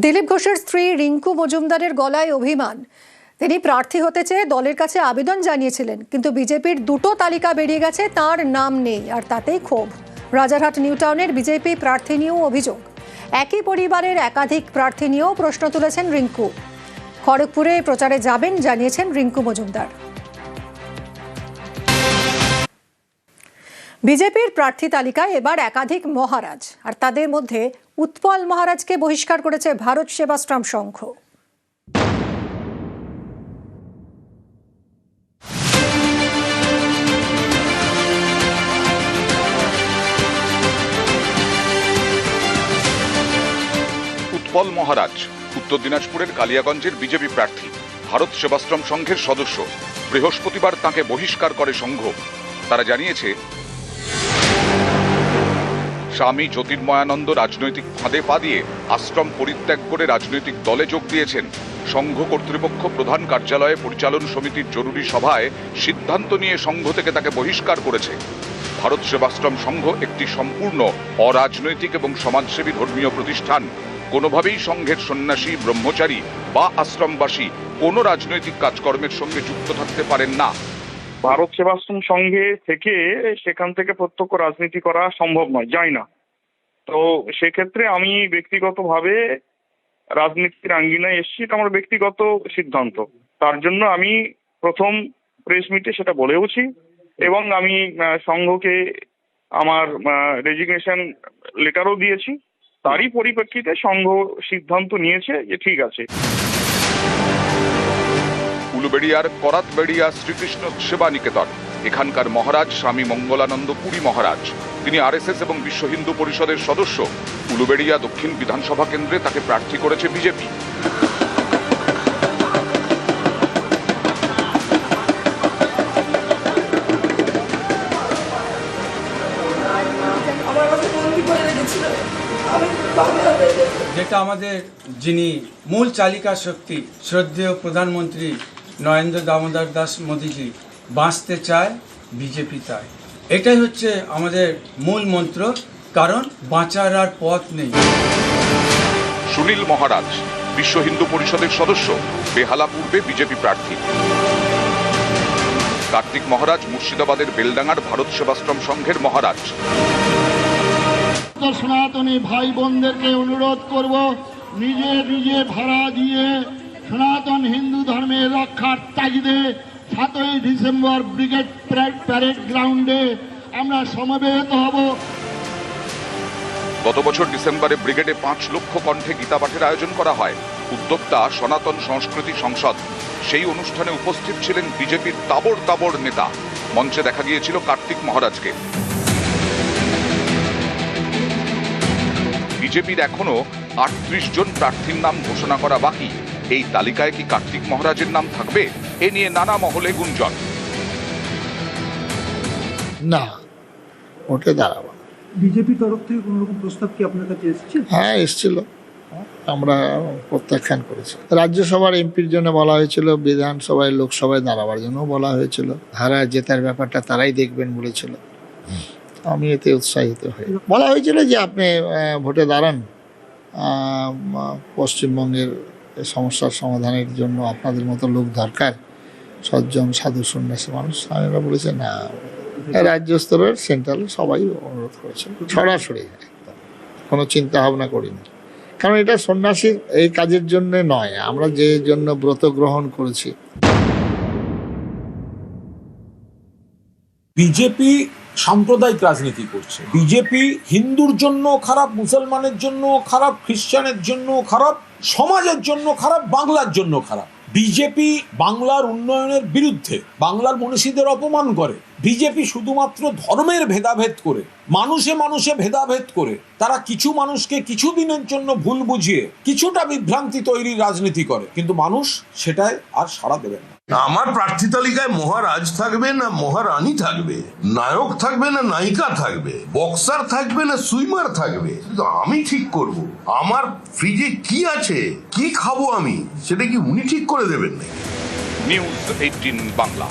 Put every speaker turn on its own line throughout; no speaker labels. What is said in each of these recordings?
দিলীপ ঘোষের স্ত্রী রিঙ্কু মজুমদারের গলায় অভিমান। তিনি প্রার্থী হতে চেয়ে দলের কাছে আবেদন জানিয়েছিলেন, কিন্তু বিজেপির দুটো তালিকা বেরিয়ে গেছে, তার নাম নেই, আর তাতেই ক্ষোভ। রাজারহাট নিউ টাউনের বিজেপি প্রার্থী নিয়েও অভিযোগ। একই পরিবারের একাধিক প্রার্থী নিয়েও প্রশ্ন তুলেছেন রিঙ্কু। খড়গপুরে প্রচারে যাবেন জানিয়েছেন রিঙ্কু মজুমদার। বিজেপির প্রার্থী তালিকায় এবার একাধিক মহারাজ, আর তাদের মধ্যে উৎপল মহারাজকে বহিষ্কার করেছে ভারত সেবাশ্রম সংঘ।
উৎপল মহারাজ উত্তর দিনাজপুরের কালিয়াগঞ্জের বিজেপি প্রার্থী, ভারত সেবাশ্রম সংঘের সদস্য। বৃহস্পতিবার তাঁকে বহিষ্কার করে সংঘ। তারা জানিয়েছে, স্বামী জ্যোতির্ময়ানন্দ রাজনৈতিক ফাঁদে পা দিয়ে আশ্রম পরিত্যাগ করে রাজনৈতিক দলে যোগ দিয়েছেন। সংঘ কর্তৃপক্ষ প্রধান কার্যালয়ে পরিচালন সমিতির জরুরি সভায় সিদ্ধান্ত নিয়ে সংঘ থেকে তাকে বহিষ্কার করেছে। ভারত সেবাশ্রম সংঘ একটি সম্পূর্ণ অরাজনৈতিক এবং সমাজসেবী ধর্মীয় প্রতিষ্ঠান। কোনোভাবেই সংঘের সন্ন্যাসী, ব্রহ্মচারী বা আশ্রমবাসী কোনো রাজনৈতিক কাজকর্মের সঙ্গে যুক্ত থাকতে পারেন না।
ভারত সেবাশ্রম সংঘে থেকে সেখান থেকে প্রত্যক্ষ রাজনীতি করা সম্ভব নয়, যায় না। তো সেক্ষেত্রে আমি ব্যক্তিগতভাবে রাজনীতির আঙ্গিনায় এসেছি, এটা আমার ব্যক্তিগত সিদ্ধান্ত। তার জন্য আমি প্রথম প্রেস মিটে সেটা বলেওছি, এবং আমি সংঘকে আমার রেজিগনেশন লেটারও দিয়েছি। তারই পরিপ্রেক্ষিতে সংঘ সিদ্ধান্ত নিয়েছে যে ঠিক আছে।
উলুবেড়িয়ার করাতবেড়িয়া শ্রীকৃষ্ণ সেবা নিকেতন, এখানকার মহারাজ স্বামী মঙ্গলানন্দ পুরী মহারাজ। তিনি আরএসএস এবং বিশ্ব হিন্দু পরিষদের সদস্য। উলুবেড়িয়া দক্ষিণ বিধানসভা কেন্দ্রে তাকে প্রার্থী করেছে বিজেপি।
যেটা আমাদের যিনি মূল চালিকা শক্তি শ্রদ্ধেয় প্রধানমন্ত্রী নরেন্দ্র দামোদর দাস মোদীজি বাঁচতে চায়, বিজেপি তাই। এটাই হচ্ছে আমাদের মূল মন্ত্র, কারণ বাঁচার আর পথ নেই।
সুনীল মহারাজ বিশ্ব হিন্দু পরিষদের সদস্য, বেহালা পূর্বে বিজেপি প্রার্থী। কার্তিক মহারাজ মুর্শিদাবাদের বেলডাঙ্গার ভারত সেবাশ্রম সংঘের মহারাজ।
সনাতনী ভাই বোনদেরকে অনুরোধ করব, নিজে নিজে ভাড়া দিয়ে সনাতন হিন্দু ধর্মের রক্ষার তাগিদে 7ই ডিসেম্বর ব্রিগেড প্যারেড গ্রাউন্ডে আমরা সমবেত হব।
গত বছর ডিসেম্বরে ব্রিগেডে 5 লক্ষ কণ্ঠে গীতা পাঠের আয়োজন করা হয়। উদ্যোক্তা সনাতন সংস্কৃতি সংসদ। সেই অনুষ্ঠানে উপস্থিত ছিলেন বিজেপির তাবড় তাবড় নেতা। মঞ্চে দেখা গিয়েছিল কার্তিক মহারাজকে। বিজেপির এখনো 38 জন প্রার্থীর নাম ঘোষণা করা বাকি। এই তালিকায় কি কার্তিক মহারাজের নাম থাকবে? এ নিয়ে নানা মহলে গুঞ্জন।
না, ওটা দাঁড়াবো।
বিজেপি তরফ থেকে কোনো রকম প্রস্তাব কি আপনার কাছে এসেছে?
হ্যাঁ, এসেছিল, আমরা প্রত্যাখ্যান করেছি। রাজ্যসভার এমপির জন্য বলা হয়েছিল, বিধানসভায় লোকসভায় দাঁড়াবার জন্য বলা হয়েছিল। হারা জেতার ব্যাপারটা তারাই দেখবেন বলেছিল। আমি এতে উৎসাহিত হই। বলা হয়েছিল যে আপনি ভোটে দাঁড়ান, পশ্চিমবঙ্গের সমস্যার সমাধানের জন্য আপনাদের মতো লোক দরকার, সজ্জন সাধু সন্ন্যাসী মানুষ। আমি বলেছি না, রাজ্য স্তরের সেন্ট্রাল সবাই অনুরোধ করেছিল, সরাসরি কোনো চিন্তা ভাবনা করিনি। কারণ এটা সন্ন্যাসীর এই কাজের জন্য নয়, আমরা যে জন্য ব্রত গ্রহণ করেছি।
বিজেপি সাম্প্রদায়িক রাজনীতি করছে। বিজেপি হিন্দুর জন্য খারাপ, মুসলমানের জন্য খারাপ, খ্রিস্টানের জন্য খারাপ, সমাজের জন্য খারাপ, বাংলার জন্য খারাপ। বিজেপি বাংলার উন্নয়নের বিরুদ্ধে, বাংলার মনীষীদের অপমান করে। বিজেপি শুধুমাত্র ধর্মের ভেদাভেদ করে, মানুষে মানুষে ভেদাভেদ করে, তারা কিছু মানুষকে কিছুদিনের জন্য ভুল বুঝিয়ে কিছুটা বিভ্রান্তি তৈরির রাজনীতি করে, কিন্তু মানুষ সেটাই আর সাড়া দেবেন না।
আমার প্রার্থী তালিকায় মহারাজ থাকবে না মহারানী থাকবে, নায়ক থাকবে না নায়িকা থাকবে, বক্সার থাকবে না সুইমার থাকবে, আমি ঠিক করব। আমার ফ্রিজে কি আছে, কি খাবো আমি, সেটা কি উনি ঠিক করে দেবেন নাকি?
নিউজ 18 বাংলা।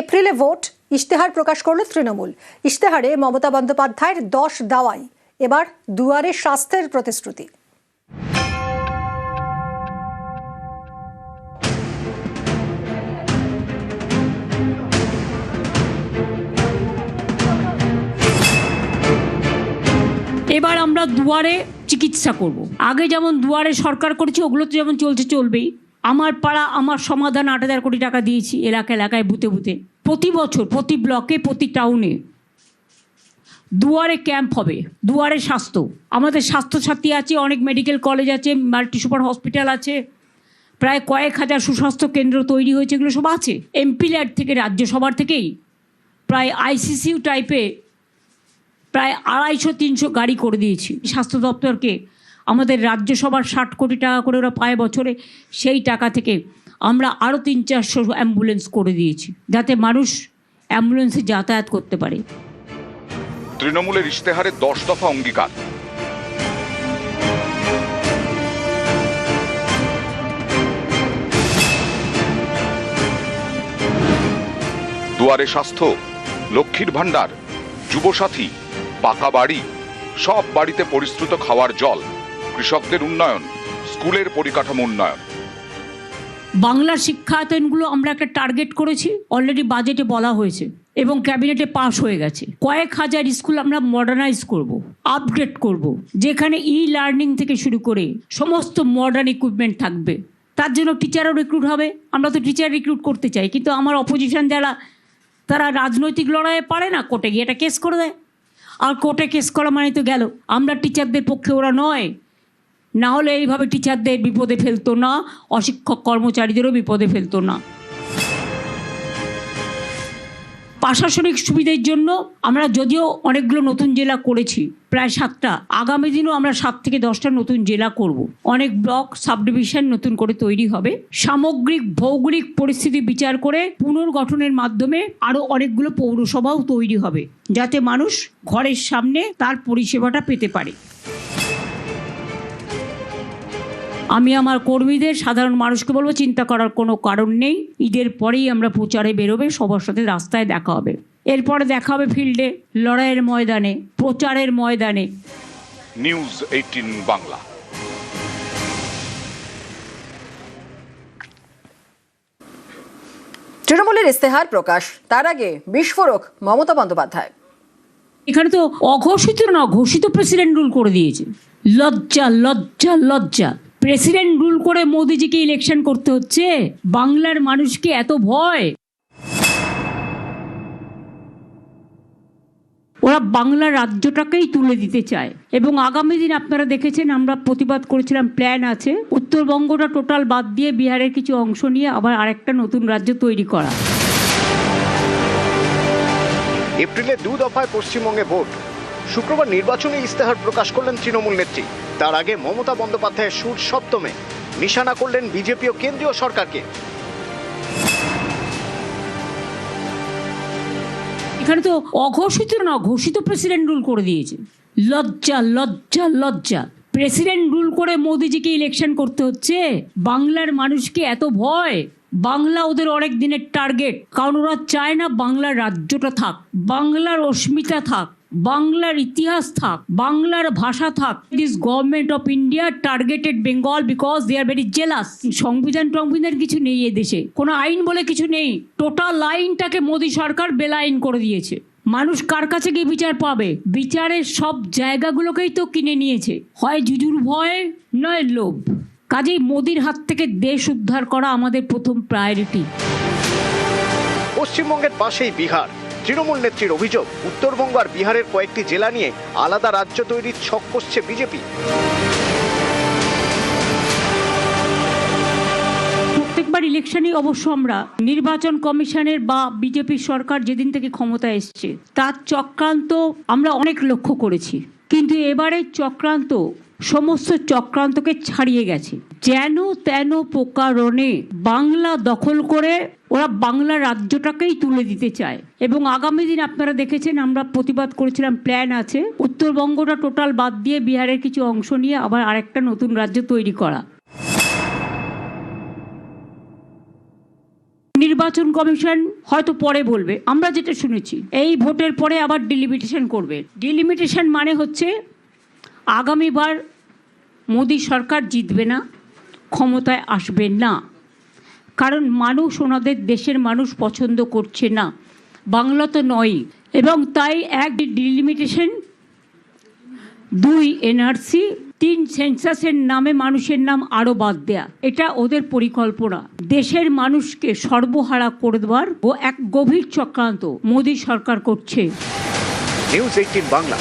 এপ্রিলে ভোট, ইশতেহার প্রকাশ করল তৃণমূল। ইশতেহারে মমতা বন্দ্যোপাধ্যায়ের 10 দাওয়াই। এবার দুয়ারে স্বাস্থ্যের প্রতিশ্রুতি।
এবার আমরা দুয়ারে চিকিৎসা করব। আগে যেমন দুয়ারে সরকার করেছে ওগুলো তো যেমন চলছে চলবেই। আমার পাড়া আমার সমাধান 8,000 কোটি টাকা দিয়েছি এলাকায় বুথে বুথে। প্রতি বছর প্রতি ব্লকে প্রতি টাউনে দুয়ারে ক্যাম্প হবে, দুয়ারে স্বাস্থ্য। আমাদের স্বাস্থ্যসাথী আছে, অনেক মেডিকেল কলেজ আছে, মাল্টি সুপার হসপিটাল আছে, প্রায় কয়েক হাজার সুস্বাস্থ্য কেন্দ্র তৈরি হয়েছে, এগুলো সব আছে। এমপি ল্যাড থেকে রাজ্যসভার থেকেই প্রায় আইসিসিউ টাইপে প্রায় 250-300 গাড়ি করে দিয়েছি স্বাস্থ্য দপ্তরকে। আমাদের রাজ্যসভার 60 কোটি টাকা করে ওরা পায় বছরে, সেই টাকা থেকে আমরা আরও 300-400 অ্যাম্বুলেন্স করে দিয়েছি যাতে মানুষ অ্যাম্বুলেন্সে যাতায়াত করতে পারে।
তৃণমূলের ইশতেহারে 10 দফা অঙ্গীকার। দুয়ারে স্বাস্থ্য, লক্ষ্মীর ভাণ্ডার, যুবসাথী, পাকা বাড়ি, সব বাড়িতে পরিশ্রুত খাওয়ার জল, কৃষকদের উন্নয়ন, স্কুলের পরিকাঠামো উন্নয়ন।
বাংলার শিক্ষায়তনগুলো আমরা একটা টার্গেট করেছি, অলরেডি বাজেটে বলা হয়েছে এবং ক্যাবিনেটে পাস হয়ে গেছে। কয়েক হাজার স্কুল আমরা মডার্নাইজ করব, আপগ্রেড করব, যেখানে লার্নিং থেকে শুরু করে সমস্ত মডার্ন ইকুইপমেন্ট থাকবে। তার জন্য টিচারও রিক্রুট হবে। আমরা তো টিচার রিক্রুট করতে চাই, কিন্তু আমার অপোজিশন যারা তারা রাজনৈতিক লড়াইয়ে পারে না, কোর্টে গিয়ে এটা কেস করে দেয়। আর কোর্টে কেস করা মানে তো গেল। আমরা টিচারদের পক্ষে ওরা নয়, না হলে এইভাবে টিচারদের বিপদে ফেলতো না, অশিক্ষক কর্মচারীদেরও বিপদে ফেলতো না। প্রশাসনিক সুবিধের জন্য আমরা যদিও অনেকগুলো নতুন জেলা করেছি, প্রায় 7টা। আগামী দিনও আমরা 7 থেকে 10টা নতুন জেলা করব। অনেক ব্লক সাব ডিভিশন নতুন করে তৈরি হবে। সামগ্রিক ভৌগোলিক পরিস্থিতি বিচার করে পুনর্গঠনের মাধ্যমে আরও অনেকগুলো পৌরসভাও তৈরি হবে, যাতে মানুষ ঘরের সামনে তার পরিষেবাটা পেতে পারে। আমি আমার কর্মীদের, সাধারণ মানুষকে বলবো, চিন্তা করার কোনো কারণ নেই। ঈদের পরেই আমরা প্রচারে বেরোবে, সবার সাথে রাস্তায় দেখা হবে, এরপরে দেখা হবে ফিল্ডে, লড়াইয়ের ময়দানে, প্রচারের ময়দানে।
নিউজ 18 বাংলা।
তৃণমূলের ইস্তেহার প্রকাশ, তার আগে বিস্ফোরক মমতা বন্দ্যোপাধ্যায়।
এখানে তো অঘোষিত না, ঘোষিত প্রেসিডেন্ট রুল করে দিয়েছে। লজ্জা লজ্জা লজ্জা! প্রেসিডেন্ট রুল করে মোদিজিকে ইলেকশন করতে হচ্ছে। বাংলার মানুষকে এত ভয়! ওরা বাংলা রাজ্যটাকেই তুলে দিতে চায়। এবং আগামী দিন আপনারা দেখেছেন, আমরা প্রতিবাদ করেছিলাম, প্ল্যান আছে উত্তরবঙ্গটা টোটাল বাদ দিয়ে বিহারের কিছু অংশ নিয়ে আবার আরেকটা নতুন রাজ্য তৈরি করা।
এপ্রিলে 2 দফায় পশ্চিমবঙ্গে ভোট। শুক্রবার নির্বাচনী ইস্তেহার প্রকাশ করলেন তৃণমূল নেত্রী। তার আগে মমতা বন্দ্যোপাধ্যায়ের সুর সপ্তমে নিশানা করলেন বিজেপি ও কেন্দ্রীয় সরকারকে।
এখানে তো অঘোষিত না, ঘোষিত প্রেসিডেন্ট রুল করে দিয়েছে। লজ্জা লজ্জা লজ্জা! প্রেসিডেন্ট রুল করে মোদিজিকে ইলেকশন করতে হচ্ছে। বাংলার মানুষকে এত ভয়! বাংলা ওদের অনেক দিনের টার্গেট, কারণ ওরা চায় না বাংলার রাজ্যটা থাক, বাংলার অস্মিতা থাক, বাংলার ইতিহাস থাক, বাংলার ভাষা থাক। This government of India targeted Bengal because they are very jealous. সংবিধান কিছু নেই এদেশে, কোনো আইন বলে কিছু নেই। টোটাল আইনটাকে মোদী সরকার বেলাইন করে দিয়েছে। মানুষ কার কাছে গিয়ে বিচার পাবে? বিচারের সব জায়গাগুলোকেই তো কিনে নিয়েছে, হয় জুজুর ভয় নয় লোভ। কাজেই মোদির হাত থেকে দেশ উদ্ধার করা আমাদের প্রথম প্রায়োরিটি।
পশ্চিমবঙ্গের পাশেই বিহার। তৃণমূল নেত্রীর অভিযোগ, উত্তরবঙ্গ আর বিহারের কয়েকটি জেলা নিয়ে আলাদা রাজ্য তৈরির ছক কষছে বিজেপি।
প্রত্যেকবার ইলেকশনে অবশ্য আমরা নির্বাচন কমিশনের বা বিজেপির সরকার যেদিন থেকে ক্ষমতা এসছে তার চক্রান্ত আমরা অনেক লক্ষ্য করেছি, কিন্তু এবারের চক্রান্ত সমস্ত চক্রান্তকে ছাড়িয়ে গেছে। যেন তেন প্রকারণে বাংলা দখল করে ওরা বাংলা রাজ্যটাকেই তুলে দিতে চায়। এবং আগামী দিন আপনারা দেখেছেন, আমরা প্রতিবাদ করেছিলাম, প্ল্যান আছে উত্তরবঙ্গটা টোটাল বাদ দিয়ে বিহারের কিছু অংশ নিয়ে আবার আরেকটা নতুন রাজ্য তৈরি করা। নির্বাচন কমিশন হয়তো পরে বলবে, আমরা যেটা শুনেছি এই ভোটের পরে আবার ডিলিমিটেশন করবে। ডিলিমিটেশন মানে হচ্ছে আগামীবার মোদী সরকার জিতবে না, ক্ষমতায় আসবে না, কারণ মানুষ ওনাদের দেশের মানুষ পছন্দ করছে না, বাংলা তো নয়। এবং তাই 1 ডিলিমিটেশন, 2 এনআরসি, 3 সেন্সাসের নামে মানুষের নাম আরও বাদ দেয়া, এটা ওদের পরিকল্পনা। দেশের মানুষকে সর্বহারা করে দেওয়ার এক গভীর চক্রান্ত মোদী সরকার করছে।
নিউজ 18 বাংলা।